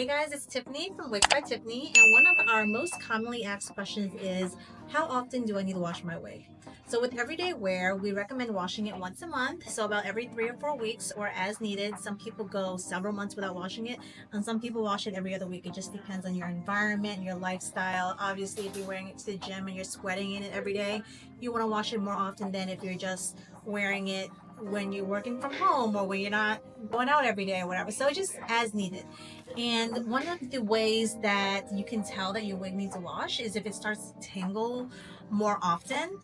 Hey guys, it's Tiffany from Wigs by Tiffany, and one of our most commonly asked questions is, how often do I need to wash my wig? So with everyday wear, we recommend washing it once a month, so about every 3 or 4 weeks or as needed. Some people go several months without washing it, and some people wash it every other week. It just depends on your environment, your lifestyle. Obviously, if you're wearing it to the gym and you're sweating in it every day, you want to wash it more often than if you're just wearing it when you're working from home or when you're not going out every day or whatever. So it's just as needed. And one of the ways that you can tell that your wig needs a wash is if it starts to tangle more often.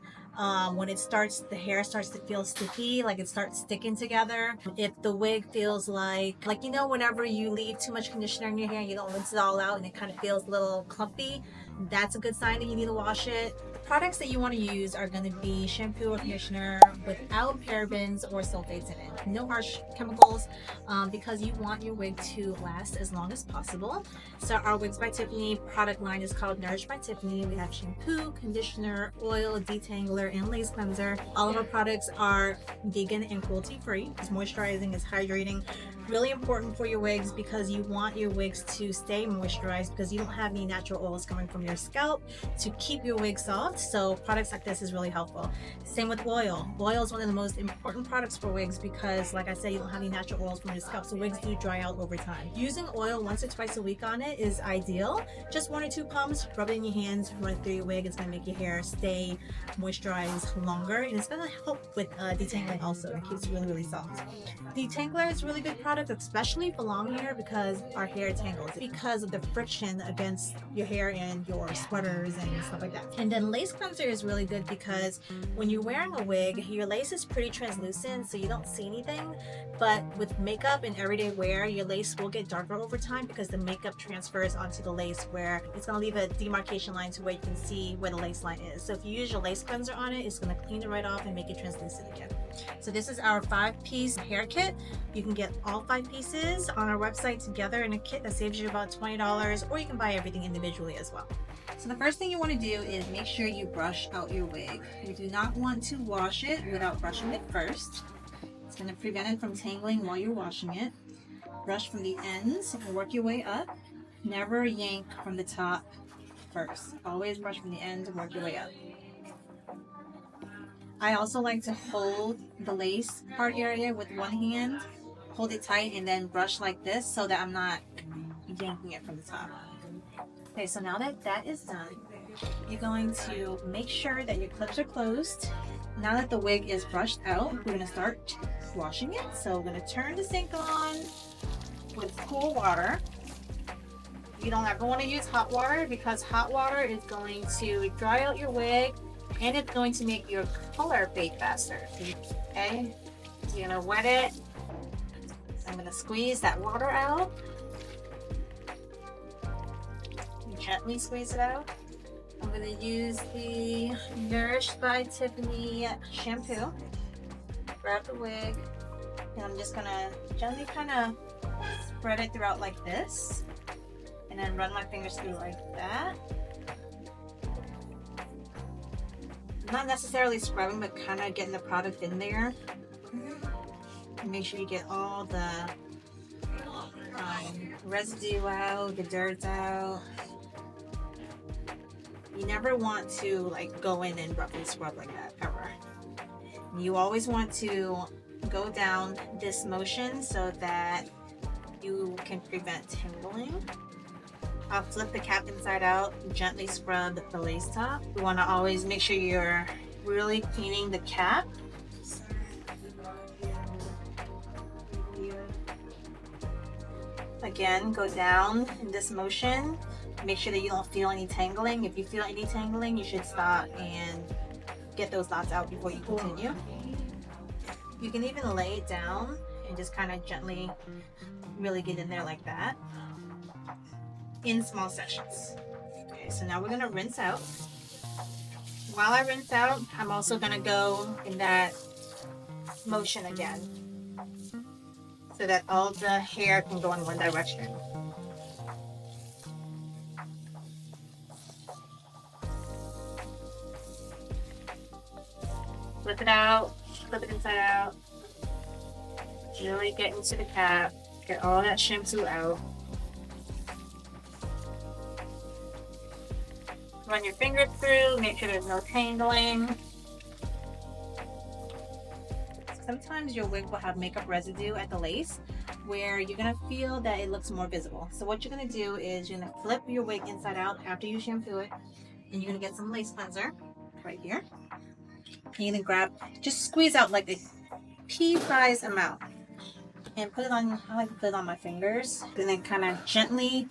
When the hair starts to feel sticky, like it starts sticking together. If the wig feels like whenever you leave too much conditioner in your hair and you don't rinse it all out and it kind of feels a little clumpy, that's a good sign that you need to wash it. Products that you want to use are going to be shampoo or conditioner without parabens or sulfates in it. No harsh chemicals, because you want your wig to last as long as possible. So our Wigs by Tiffany product line is called Nourish by Tiffany. We have shampoo, conditioner, oil, detangler, and lace cleanser. All of our products are vegan and cruelty free. It's moisturizing, it's hydrating. Really important for your wigs because you want your wigs to stay moisturized because you don't have any natural oils coming from your scalp to keep your wig soft. So products like this is really helpful. Same with oil. Oil is one of the most important products for wigs because, like I said, you don't have any natural oils from your scalp, so wigs do dry out over time. Using oil once or twice a week on it is ideal. Just 1 or 2 pumps, rub it in your hands, run it through your wig. It's going to make your hair stay moisturized longer, and it's going to help with detangling also. It keeps it really, really soft. Detangler is a really good product, especially for long hair because our hair tangles because of the friction against your hair and your sweaters and stuff like that. And then lace cleanser is really good because when you're wearing a wig, your lace is pretty translucent, so you don't see anything. But with makeup and everyday wear, your lace will get darker over time because the makeup transfers onto the lace, where it's going to leave a demarcation line to where you can see where the lace line is. So if you use your lace cleanser on it, it's going to clean it right off and make it translucent again. So this is our 5-piece hair kit. You can get all 5 pieces on our website together in a kit that saves you about $20, or you can buy everything individually as well. So the first thing you want to do is make sure you brush out your wig. You do not want to wash it without brushing it first. It's going to prevent it from tangling while you're washing it. Brush from the ends and work your way up. Never yank from the top first. Always brush from the ends and work your way up. I also like to hold the lace part area with one hand, hold it tight, and then brush like this so that I'm not yanking it from the top. Okay, so now that that is done, you're going to make sure that your clips are closed. Now that the wig is brushed out, we're going to start washing it. So we're going to turn the sink on with cool water. You don't ever want to use hot water because hot water is going to dry out your wig and it's going to make your color fade faster. Okay, so you're going to wet it. I'm going to squeeze that water out. Gently squeeze it out. I'm going to use the Nourish by Tiffany shampoo. Grab the wig, and I'm just going to gently kind of spread it throughout like this, and then run my fingers through like that. Not necessarily scrubbing, but kind of getting the product in there. And make sure you get all the residue out, the dirt out. You never want to go in and roughly scrub like that, ever. You always want to go down this motion so that you can prevent tangling. I'll flip the cap inside out, gently scrub the lace top. You want to always make sure you're really cleaning the cap. Again, go down in this motion. Make sure that you don't feel any tangling. If you feel any tangling, you should stop and get those knots out before you continue. You can even lay it down and just kind of gently really get in there like that in small sections. Okay, so now we're going to rinse out. While I rinse out, I'm also going to go in that motion again so that all the hair can go in one direction. Flip it out, flip it inside out. Really get into the cap, get all that shampoo out. Run your fingers through, make sure there's no tangling. Sometimes your wig will have makeup residue at the lace where you're gonna feel that it looks more visible. So what you're gonna do is you're gonna flip your wig inside out after you shampoo it, and you're gonna get some lace cleanser right here. And you're gonna grab, just squeeze out like a pea-sized amount and put it on, I like to put it on my fingers, and then kind of gently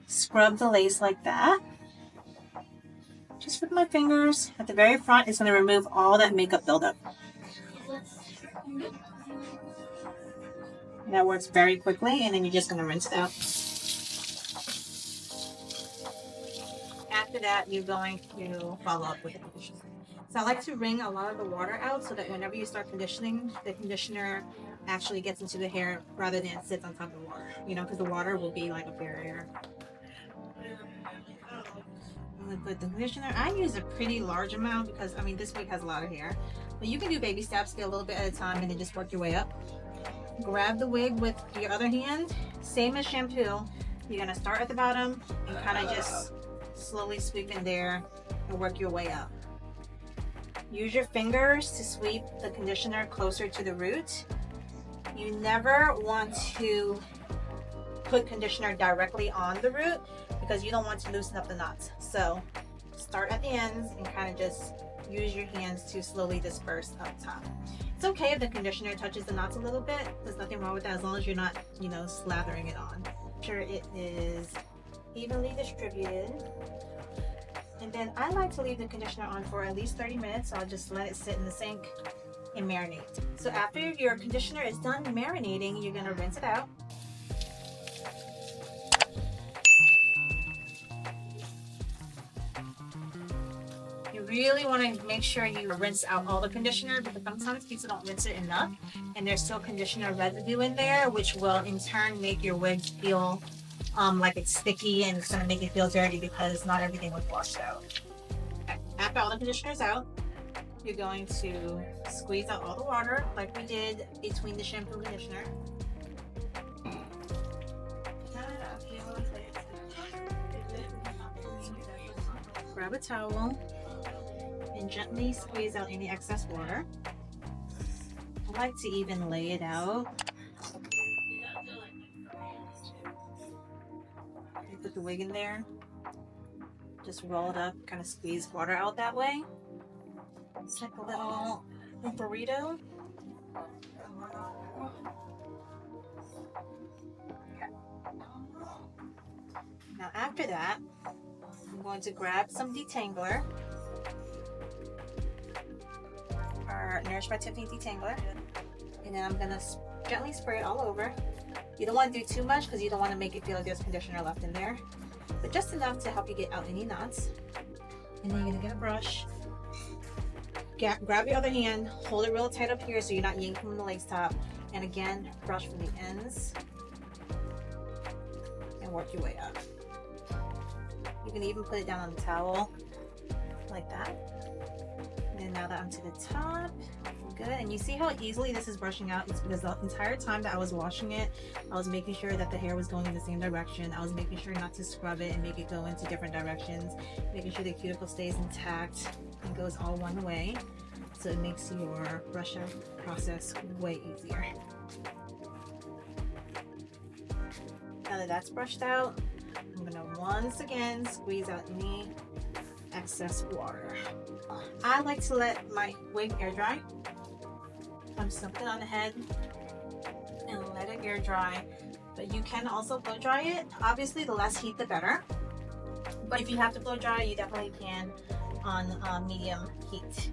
scrub the lace like that. Just with my fingers. At the very front, it's gonna remove all that makeup buildup. And that works very quickly, and then you're just gonna rinse it out. After that, you're going to follow up with the conditioner. So I like to wring a lot of the water out so that whenever you start conditioning, the conditioner actually gets into the hair rather than sits on top of the water. You know, because the water will be like a barrier. I'm gonna put the conditioner. I use a pretty large amount because, I mean, this wig has a lot of hair. But you can do baby steps, get a little bit at a time, and then just work your way up. Grab the wig with your other hand, same as shampoo. You're gonna start at the bottom and kind of just slowly sweep in there and work your way up. Use your fingers to sweep the conditioner closer to the root. You never want to put conditioner directly on the root because you don't want to loosen up the knots. So start at the ends and kind of just use your hands to slowly disperse up top. It's okay if the conditioner touches the knots a little bit. There's nothing wrong with that as long as you're not, you know, slathering it on. Make sure it is evenly distributed. And then I like to leave the conditioner on for at least 30 minutes. So I'll just let it sit in the sink and marinate. So after your conditioner is done marinating, you're gonna rinse it out. You really want to make sure you rinse out all the conditioner because sometimes people don't rinse it enough and there's still conditioner residue in there, which will in turn make your wig feel like it's sticky, and it's going to make it feel dirty because not everything was washed out. Okay. After all the conditioner is out, you're going to squeeze out all the water like we did between the shampoo and conditioner. Grab a towel and gently squeeze out any excess water. I like to even lay it out. You put the wig in there, just roll it up, kind of squeeze water out that way. It's like a little burrito. Okay. Now after that, I'm going to grab some detangler. Our Nourished by Tiffani detangler, and then I'm gonna gently spray it all over. You don't want to do too much because you don't want to make it feel like there's conditioner left in there, but just enough to help you get out any knots. And then you're gonna get a brush, grab your other hand, hold it real tight up here so you're not yanking from the lace top, and again brush from the ends and work your way up. You can even put it down on the towel like that. And now that I'm to the top, good. And you see how easily this is brushing out? It's because the entire time that I was washing it, I was making sure that the hair was going in the same direction. I was making sure not to scrub it and make it go into different directions, making sure the cuticle stays intact and goes all one way. So it makes your brush out process way easier. Now that that's brushed out, I'm gonna once again squeeze out any excess water. I like to let my wig air dry. I'm something on the head and let it air dry, but you can also blow dry it. Obviously the less heat the better, but if you have to blow dry, you definitely can on medium heat.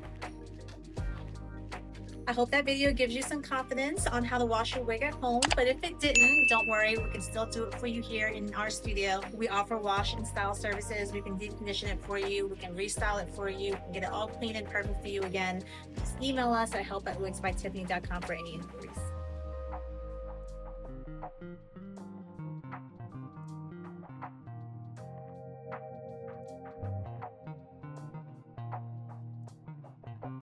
I hope that video gives you some confidence on how to wash your wig at home, but if it didn't, don't worry, we can still do it for you here in our studio. We offer wash and style services. We can deep condition it for you, we can restyle it for you, we can get it all clean and perfect for you again. Just email us at help@wigsbytiffani.com for any inquiries.